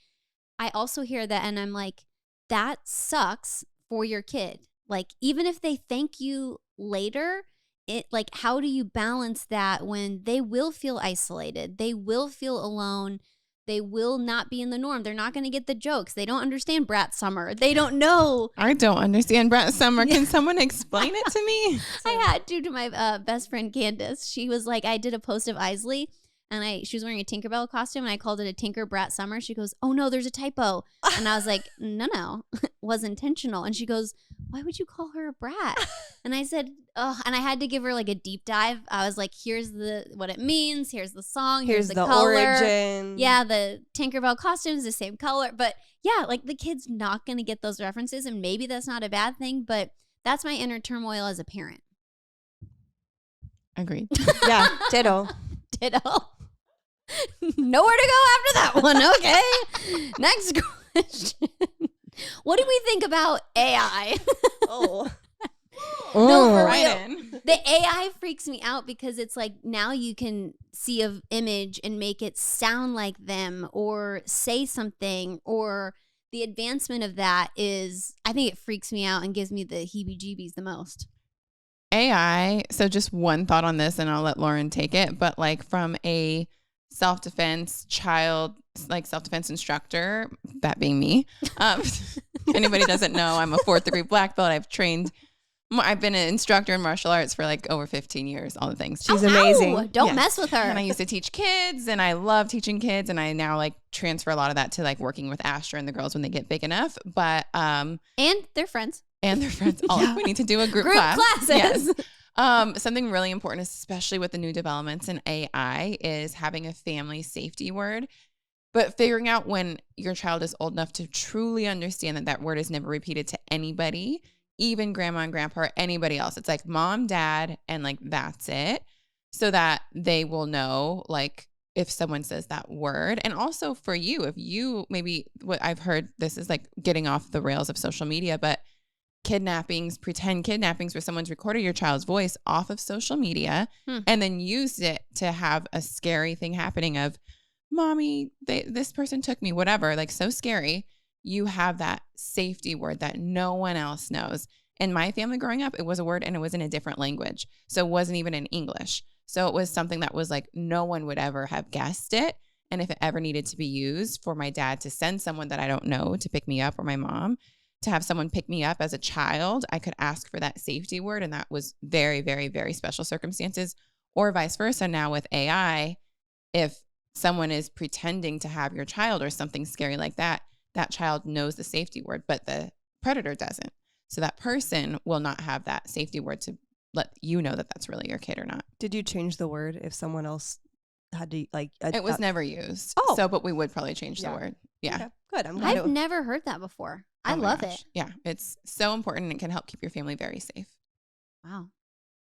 I also hear that and I'm like, that sucks for your kid. Like, even if they thank you later, like, how do you balance that when they will feel isolated? They will feel alone. They will not be in the norm. They're not going to get the jokes. They don't understand Brat Summer. They don't know. I don't understand Brat Summer. Can someone explain it to me? I had to my best friend Candace. She was like, I did a post of Isley and she was wearing a Tinkerbell costume and I called it a Tinker Brat Summer. She goes, oh no, there's a typo. And I was like, no, it was intentional. And she goes, why would you call her a brat? And I said, oh, and I had to give her like a deep dive. I was like, here's what it means. Here's the song. Here's the color. Origin. Yeah, the Tinkerbell costume is the same color. But yeah, like, the kid's not going to get those references, and maybe that's not a bad thing, but that's my inner turmoil as a parent. Agreed. Yeah, ditto. Nowhere to go after that one. Okay. Next question. What do we think about AI? Oh. No, for right real. The AI freaks me out because it's like, now you can see an image and make it sound like them or say something, or the advancement of that is, I think it freaks me out and gives me the heebie-jeebies the most. AI, so just one thought on this and I'll let Lauren take it, but like, from a self-defense instructor, that being me. If anybody doesn't know, I'm a 4th degree black belt. I've been an instructor in martial arts for like over 15 years, all the things. She's amazing. Ow, don't mess with her. And I used to teach kids and I love teaching kids, and I now like transfer a lot of that to like working with Astra and the girls when they get big enough. But and they're friends. and their friends. We need to do a group classes. Yes. Something really important, especially with the new developments in AI, is having a family safety word. But figuring out when your child is old enough to truly understand that that word is never repeated to anybody, even grandma and grandpa or anybody else. It's like mom, dad, and like that's it. So that they will know like if someone says that word. And also for you, if you maybe what I've heard, this is like getting off the rails of social media, but kidnappings, pretend kidnappings where someone's recorded your child's voice off of social media and then used it to have a scary thing happening of, mommy, this person took me, whatever, like so scary. You have that safety word that no one else knows. In my family growing up, it was a word and it was in a different language. So it wasn't even in English. So it was something that was like no one would ever have guessed it. And if it ever needed to be used for my dad to send someone that I don't know to pick me up, or my mom to have someone pick me up as a child, I could ask for that safety word. And that was very, very, very special circumstances, or vice versa. Now with AI, if someone is pretending to have your child or something scary like that, that child knows the safety word, but the predator doesn't. So that person will not have that safety word to let you know that that's really your kid or not. Did you change the word if someone else had to like? It was never used. Oh, so but we would probably change the word. Yeah, okay. Good. I've never heard that before. I love it. Yeah, it's so important and it can help keep your family very safe. Wow.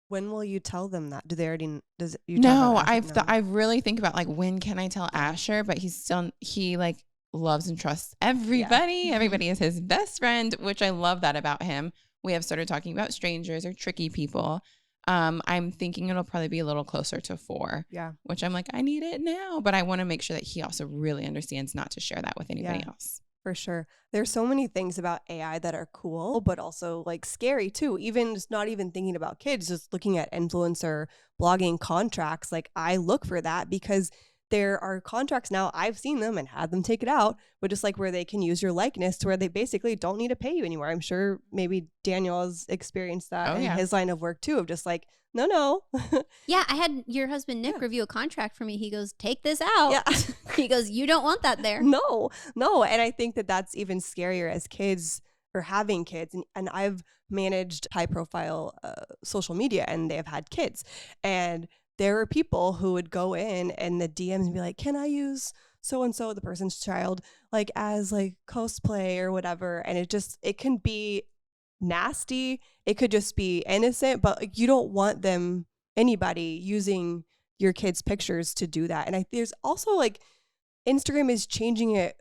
When will you tell them that? Do they already? Does you? No, I really think about like when can I tell Asher? But he like loves and trusts everybody. Yeah. Everybody is his best friend, which I love that about him. We have started talking about strangers or tricky people. I'm thinking it'll probably be a little closer to 4. Yeah. Which I'm like, I need it now, but I want to make sure that he also really understands not to share that with anybody else. For sure. There's so many things about AI that are cool, but also like scary too. Even just not even thinking about kids, just looking at influencer blogging contracts. Like I look for that because there are contracts now, I've seen them and had them take it out, but just like where they can use your likeness to where they basically don't need to pay you anymore. I'm sure maybe Daniel has experienced that in his line of work too, of just like, no. Yeah, I had your husband Nick review a contract for me. He goes, take this out. Yeah. He goes, you don't want that there. No. And I think that that's even scarier as kids or having kids. And I've managed high profile social media and they have had kids. And there were people who would go in and the DMs and be like, can I use so-and-so, the person's child, like as like cosplay or whatever. And it can be nasty. It could just be innocent, but like, you don't want anybody using your kids' pictures to do that. And there's also like Instagram is changing it.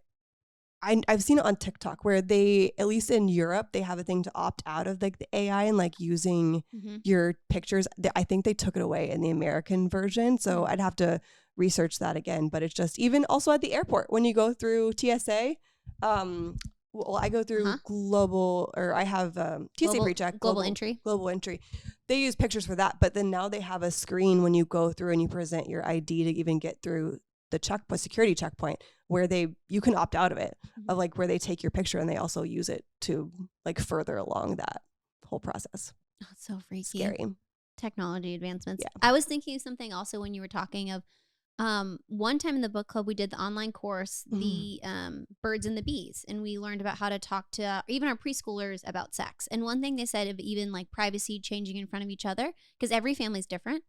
I've seen it on TikTok where they, at least in Europe, they have a thing to opt out of like the AI and like using your pictures. I think they took it away in the American version. So I'd have to research that again. But it's just even also at the airport when you go through TSA. Well, I go through global, or I have TSA PreCheck. Global entry. Global entry. They use pictures for that. But then now they have a screen when you go through and you present your ID to even get through the security checkpoint where you can opt out of it, of like where they take your picture and they also use it to like further along that whole process. Oh, it's so freaky. Scary. Technology advancements. Yeah. I was thinking of something also when you were talking of one time in the book club, we did the online course, the birds and the bees, and we learned about how to talk to even our preschoolers about sex. And one thing they said of even like privacy changing in front of each other, because every family's different,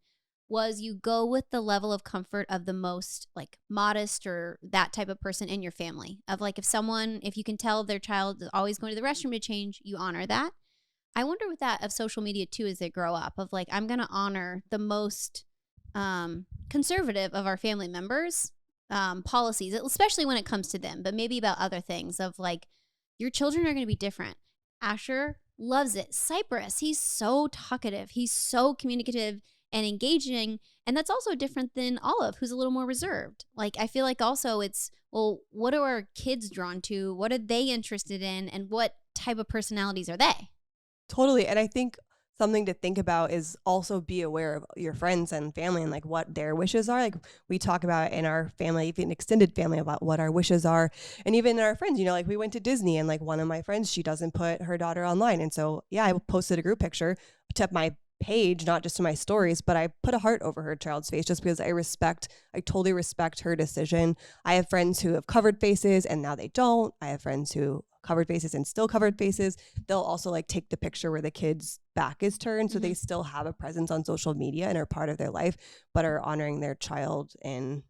was you go with the level of comfort of the most like modest or that type of person in your family. Of like if you can tell their child is always going to the restroom to change, you honor that. I wonder with that of social media too as they grow up, of like, I'm going to honor the most conservative of our family members' policies, especially when it comes to them, but maybe about other things of like, your children are going to be different. Asher loves it. Cypress, he's so talkative. He's so communicative and engaging. And that's also different than Olive, who's a little more reserved. Like, I feel like also it's, well, what are our kids drawn to? What are they interested in? And what type of personalities are they? Totally. And I think something to think about is also be aware of your friends and family and like what their wishes are. Like we talk about in our family, even extended family, about what our wishes are. And even our friends, like we went to Disney and like one of my friends, she doesn't put her daughter online. And so, I posted a group picture to my page, not just to my stories, but I put a heart over her child's face just because I totally respect her decision. I have friends who have covered faces and now they don't. I have friends who covered faces and still covered faces. They'll also like take the picture where the kid's back is turned. So they still have a presence on social media and are part of their life, but are honoring their child and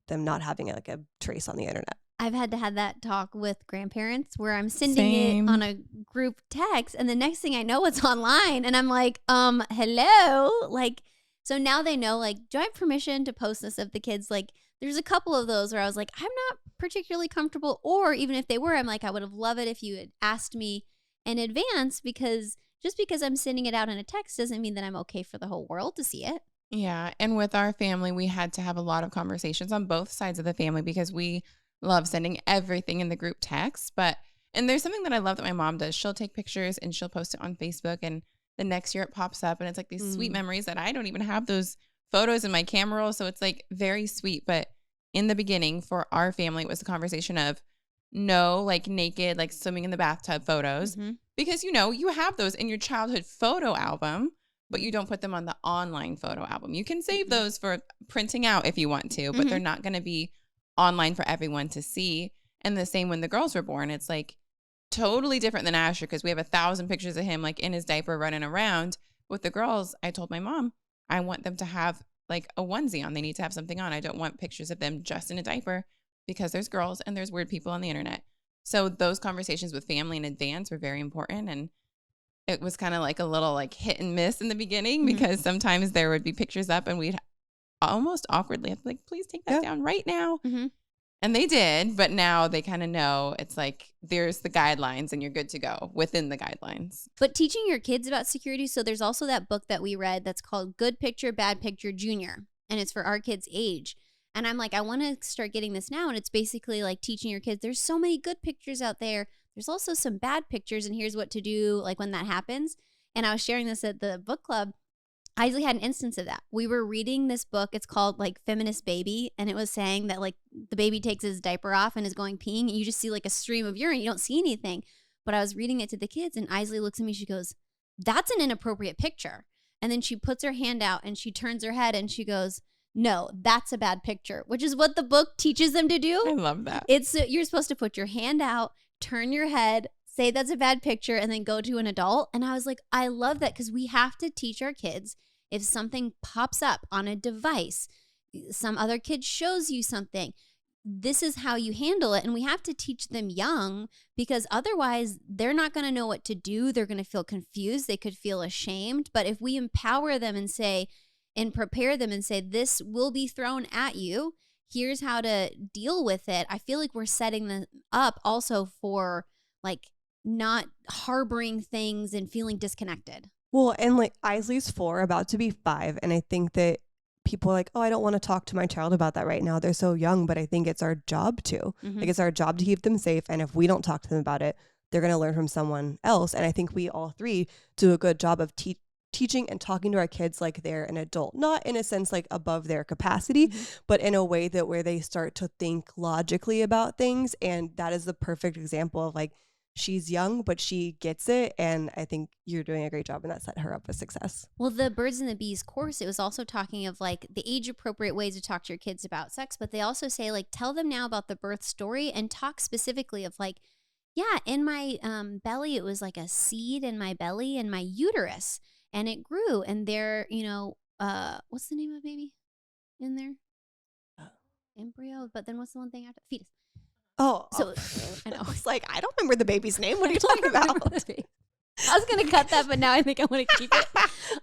them not having like a trace on the internet. I've had to have that talk with grandparents where I'm sending it on a group text and the next thing I know it's online and I'm like, hello? Like, so now they know, like, do I have permission to post this of the kids? Like, there's a couple of those where I was like, I'm not particularly comfortable. Or even if they were, I'm like, I would have loved it if you had asked me in advance, because just because I'm sending it out in a text doesn't mean that I'm okay for the whole world to see it. Yeah. And with our family, we had to have a lot of conversations on both sides of the family because we love sending everything in the group text. And there's something that I love that my mom does. She'll take pictures and she'll post it on Facebook, and the next year it pops up and it's like these sweet memories that I don't even have those photos in my camera roll. So it's like very sweet. But in the beginning for our family, it was a conversation of no, like naked, like swimming in the bathtub photos, because, you know, you have those in your childhood photo album, but you don't put them on the online photo album. You can save those for printing out if you want to, but they're not going to be online for everyone to see. And the same when the girls were born, it's like totally different than Asher because we have 1,000 pictures of him like in his diaper running around. With the girls, I told my mom, I want them to have like a onesie on. They need to have something on. I don't want pictures of them just in a diaper because there's girls and there's weird people on the internet. So those conversations with family in advance were very important. And it was kind of like a little like hit and miss in the beginning because sometimes there would be pictures up and we'd almost awkwardly have to like, please take that down right now. And they did, but now they kind of know it's like there's the guidelines and you're good to go within the guidelines. But teaching your kids about security, so there's also that book that we read that's called Good Picture, Bad Picture Junior, and it's for our kids' age. And I'm like, I want to start getting this now, and it's basically like teaching your kids there's so many good pictures out there. There's also some bad pictures, and here's what to do like when that happens. And I was sharing this at the book club. I actually had an instance of that. We were reading this book. It's called like Feminist Baby. And it was saying that like the baby takes his diaper off and is going peeing and you just see like a stream of urine. You don't see anything. But I was reading it to the kids and Isley looks at me. She goes, that's an inappropriate picture. And then she puts her hand out and she turns her head and she goes, no, that's a bad picture, which is what the book teaches them to do. I love that. It's you're supposed to put your hand out, turn your head, say that's a bad picture, and then go to an adult. And I was like, I love that because we have to teach our kids if something pops up on a device, some other kid shows you something, this is how you handle it. And we have to teach them young because otherwise they're not going to know what to do. They're going to feel confused. They could feel ashamed. But if we empower them and say, and prepare them and say, this will be thrown at you, here's how to deal with it, I feel like we're setting them up also for like not harboring things and feeling disconnected. Well, and like Isley's 4, about to be 5. And I think that people are like, oh, I don't want to talk to my child about that right now. They're so young. But I think it's our job to. Like, it's our job to keep them safe. And if we don't talk to them about it, they're going to learn from someone else. And I think we all 3 do a good job of teaching and talking to our kids like they're an adult. Not in a sense like above their capacity, but in a way that where they start to think logically about things. And that is the perfect example of like, she's young, but she gets it. And I think you're doing a great job and that set her up for success. Well, the Birds and the Bees course, it was also talking of like the age appropriate ways to talk to your kids about sex. But they also say like, tell them now about the birth story and talk specifically of like, yeah, in my belly, it was like a seed in my belly and my uterus and it grew. And there, you know, what's the name of baby in there? Embryo. But then what's the one thing after? Fetus. I know. It's like, I don't remember the baby's name. What are you talking about? I was gonna cut that, but now I think I want to keep it.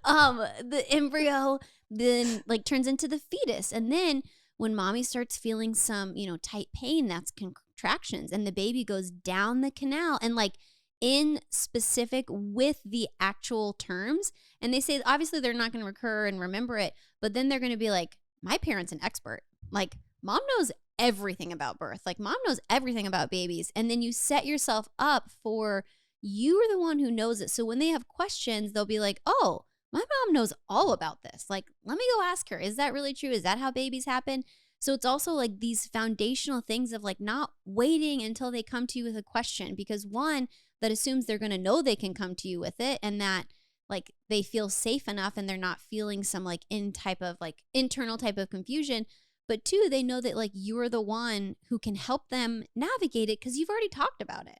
The embryo then like turns into the fetus, and then when mommy starts feeling some, you know, tight pain, that's contractions, and the baby goes down the canal, and like in specific with the actual terms. And they say obviously they're not going to recur and remember it, but then they're going to be like, my parent's an expert. Like mom knows everything about birth. Like mom knows everything about babies. And then you set yourself up for you're the one who knows it. So when they have questions, they'll be like, oh, my mom knows all about this. Like, let me go ask her. Is that really true? Is that how babies happen? So it's also like these foundational things of like not waiting until they come to you with a question, because one, that assumes they're going to know they can come to you with it and that like they feel safe enough and they're not feeling some like internal type of confusion. But 2, they know that like you're the one who can help them navigate it because you've already talked about it.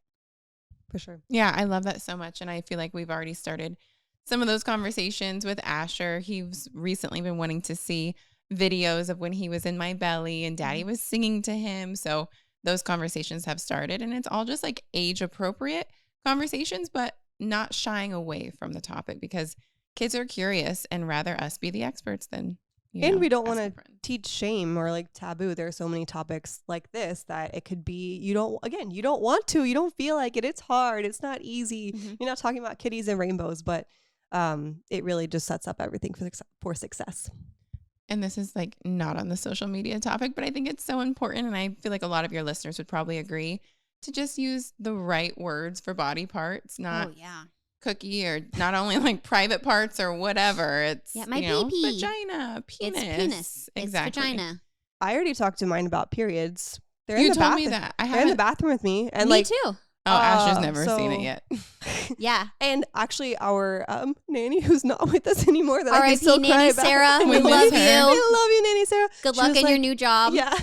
For sure. Yeah, I love that so much. And I feel like we've already started some of those conversations with Asher. He's recently been wanting to see videos of when he was in my belly and daddy was singing to him. So those conversations have started, and it's all just like age appropriate conversations, but not shying away from the topic because kids are curious and rather us be the experts than we don't want to teach shame or like taboo. There are so many topics like this that it could be, you don't want to, you don't feel like it. It's hard. It's not easy. You're not talking about kitties and rainbows, but it really just sets up everything for success. And this is like not on the social media topic, but I think it's so important. And I feel like a lot of your listeners would probably agree to just use the right words for body parts, not cookie or not only like private parts or whatever. It's my baby. Vagina, penis. It's penis. Exactly. It's vagina. I already talked to mine about periods. They're in the told me that. They're in the bathroom with me. And me too. Oh, Asher's never seen it yet. Yeah. And actually our nanny who's not with us anymore that I can R.I.P. still cry Nanny about. Sarah. We love you. I love you, Nanny Sarah. Good luck in your new job. Yeah.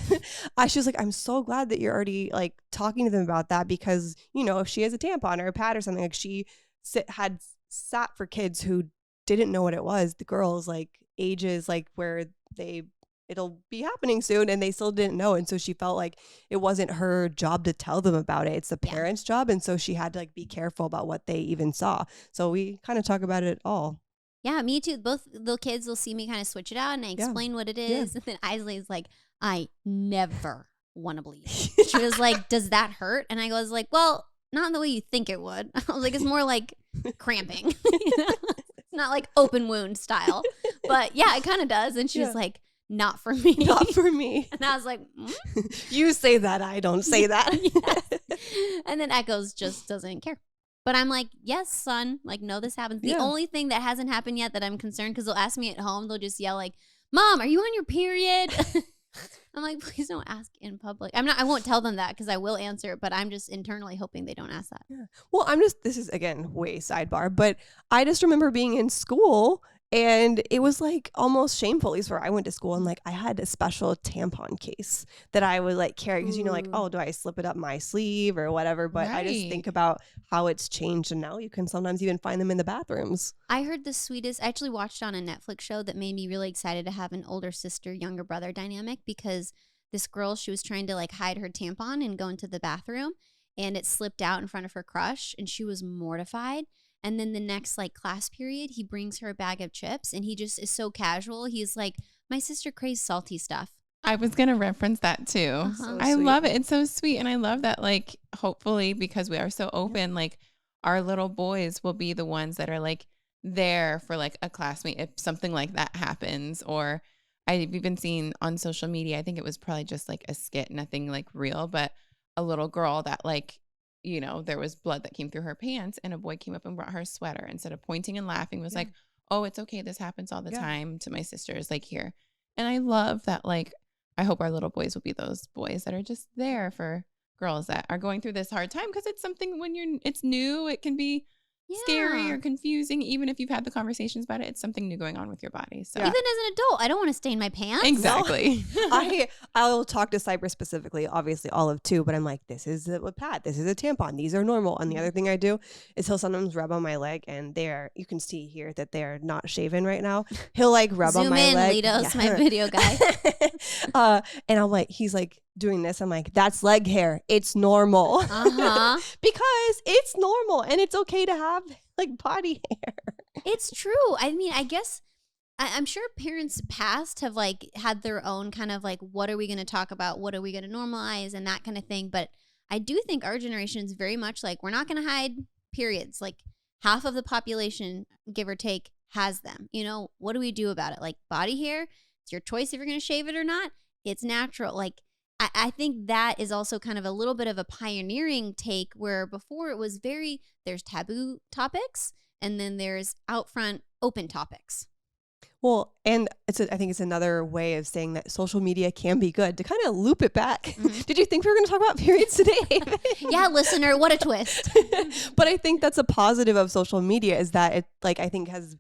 She was like, I'm so glad that you're already like talking to them about that because, if she has a tampon or a pad or something, like she had sat for kids who didn't know what it was. The girls like ages like where it'll be happening soon and they still didn't know. And so she felt like it wasn't her job to tell them about it. It's the parents' job. And so she had to like be careful about what they even saw. So we kind of talk about it all. Yeah, me too. Both the kids will see me kind of switch it out and I explain what it is. And then Isley's like, I never want to bleed. She was like, does that hurt? And I was like, well, not in the way you think it would. I was like, it's more like cramping. It's not like open wound style. But yeah, it kind of does. And she was like, not for me. Not for me. And I was like, You say that. I don't say that. Yes. And then Echoes just doesn't care. But I'm like, yes, son. Like, no, this happens. The only thing that hasn't happened yet that I'm concerned, because they'll ask me at home, they'll just yell like, Mom, are you on your period? I'm like, please don't ask in public. I won't tell them that because I will answer it, but I'm just internally hoping they don't ask that. Yeah. Well, this is again, way sidebar, but I just remember being in school and it was like almost shameful, at least where I went to school. And like, I had a special tampon case that I would like carry because, like, oh, do I slip it up my sleeve or whatever? But I just think about how it's changed. And now you can sometimes even find them in the bathrooms. I heard the sweetest, I actually watched on a Netflix show that made me really excited to have an older sister, younger brother dynamic because this girl, she was trying to like hide her tampon and go into the bathroom and it slipped out in front of her crush and she was mortified. And then the next like class period, he brings her a bag of chips and he just is so casual. He's like, my sister craves salty stuff. I was going to reference that too. So I sweet. love it. It's so sweet. And I love that, like, hopefully because we are so open, like our little boys will be the ones that are like there for like a classmate if something like that happens. Or I've even seen on social media, I think it was probably just like a skit, nothing like real, but a little girl that like, there was blood that came through her pants and a boy came up and brought her a sweater. Instead of pointing and laughing, was like, oh, it's okay. This happens all the time to my sisters, like here. And I love that, like, I hope our little boys will be those boys that are just there for girls that are going through this hard time because it's something it's new. It can be scary or confusing. Even if you've had the conversations about it, it's something new going on with your body. So even as an adult, I don't want to stain my pants. Exactly. No. I'll talk to Cyber specifically, obviously all of two, but I'm like, this is a pad, this is a tampon, these are normal. And the other thing I do is he'll sometimes rub on my leg and you can see here that they're not shaven right now. He'll like rub on my leg. Litos, my video guy. And I'm like, he's like doing this. I'm like, that's leg hair. It's normal. Because it's normal and it's okay to have like body hair. It's true. I mean, I guess I'm sure parents past have like had their own kind of like, what are we going to talk about? What are we going to normalize and that kind of thing. But I do think our generation is very much like, we're not going to hide periods. Like half of the population, give or take, has them. What do we do about it? Like body hair, it's your choice if you're going to shave it or not. It's natural. Like I think that is also kind of a little bit of a pioneering take where before it was there's taboo topics and then there's out front open topics. Well, and I think it's another way of saying that social media can be good to kind of loop it back. Mm-hmm. Did you think we were going to talk about periods today? Yeah, listener, what a twist. But I think that's a positive of social media is that it I think has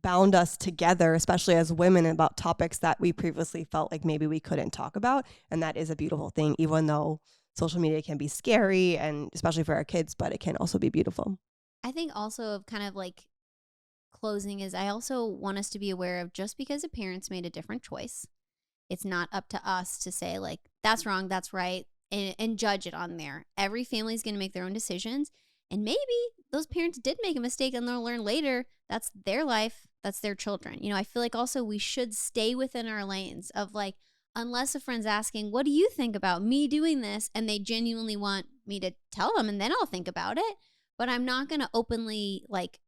bound us together, especially as women, about topics that we previously felt like maybe we couldn't talk about. And that is a beautiful thing, even though social media can be scary, and especially for our kids, but it can also be beautiful. I think also of kind of like closing is I also want us to be aware of just because a parent's made a different choice, it's not up to us to say like, that's wrong, that's right, and judge it on there. Every family's going to make their own decisions. And maybe those parents did make a mistake and they'll learn later. That's their life. That's their children. I feel like also we should stay within our lanes of like, unless a friend's asking, what do you think about me doing this? And they genuinely want me to tell them, and then I'll think about it. But I'm not going to openly like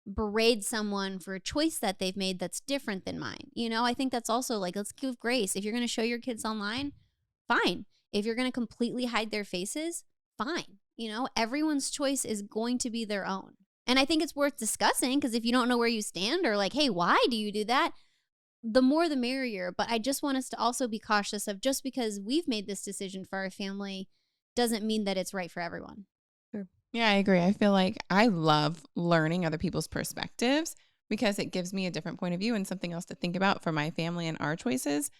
berate someone for a choice that they've made that's different than mine. I think that's also like, let's give grace. If you're going to show your kids online, fine. If you're going to completely hide their faces, fine. Everyone's choice is going to be their own. And I think it's worth discussing, because if you don't know where you stand or like, hey, why do you do that? The more the merrier. But I just want us to also be cautious of just because we've made this decision for our family doesn't mean that it's right for everyone. Sure. Yeah, I agree. I feel like I love learning other people's perspectives because it gives me a different point of view and something else to think about for my family and our choices,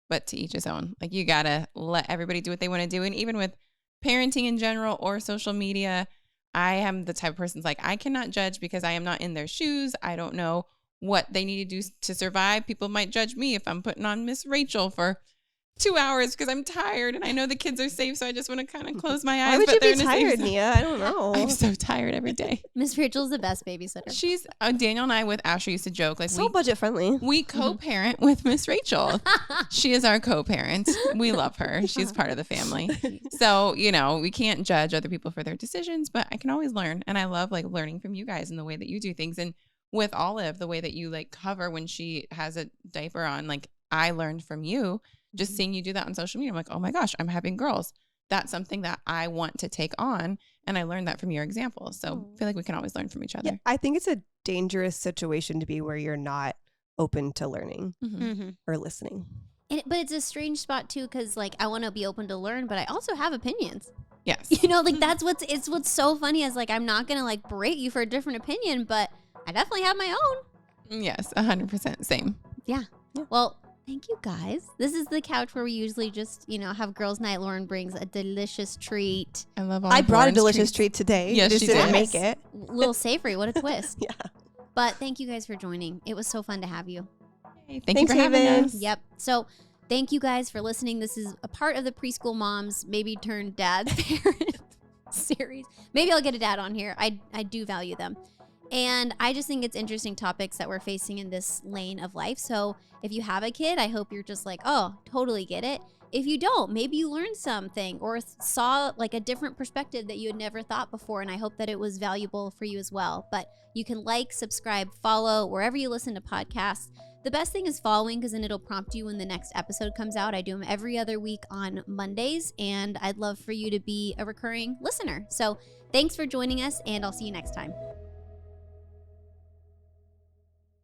but to each his own. Like, you got to let everybody do what they want to do. And even with parenting in general or social media, I am the type of person that's like, I cannot judge because I am not in their shoes. I don't know what they need to do to survive. People might judge me if I'm putting on Miss Rachel for 2 hours because I'm tired and I know the kids are safe, so I just want to kind of close my eyes. Why would you be tired, Nia? I don't know. I'm so tired every day. Miss Rachel's the best babysitter. She's Daniel and I with Asher used to joke like so budget friendly. We co-parent with Miss Rachel. She is our co-parent. We love her. She's part of the family. So, we can't judge other people for their decisions, but I can always learn. And I love like learning from you guys and the way that you do things. And with Olive, the way that you like cover when she has a diaper on, like I learned from you. Just seeing you do that on social media, I'm like, oh my gosh, I'm having girls. That's something that I want to take on. And I learned that from your example. So I feel like we can always learn from each other. Yeah, I think it's a dangerous situation to be where you're not open to learning or listening. But it's a strange spot too, because like I want to be open to learn, but I also have opinions. Yes. Like that's what's so funny is like, I'm not going to like berate you for a different opinion, but I definitely have my own. Yes, 100%. Same. Yeah. Well, thank you guys. This is the couch where we usually just, have girls' night. Lauren brings a delicious treat. I love all I brought a Lauren's delicious treats. treat today. Yes, just she didn't did. make it. Little savory. What a twist. Yeah. But thank you guys for joining. It was so fun to have you. Hey, Thanks, you for having Haven. us. Yep. So thank you guys for listening. This is a part of the Preschool Moms, maybe turn dad parent series. Maybe I'll get a dad on here. I do value them. And I just think it's interesting topics that we're facing in this lane of life. So if you have a kid, I hope you're just like, oh, totally get it. If you don't, maybe you learned something or saw like a different perspective that you had never thought before. And I hope that it was valuable for you as well. But you can like, subscribe, follow wherever you listen to podcasts. The best thing is following, because then it'll prompt you when the next episode comes out. I do them every other week on Mondays, and I'd love for you to be a recurring listener. So thanks for joining us, and I'll see you next time.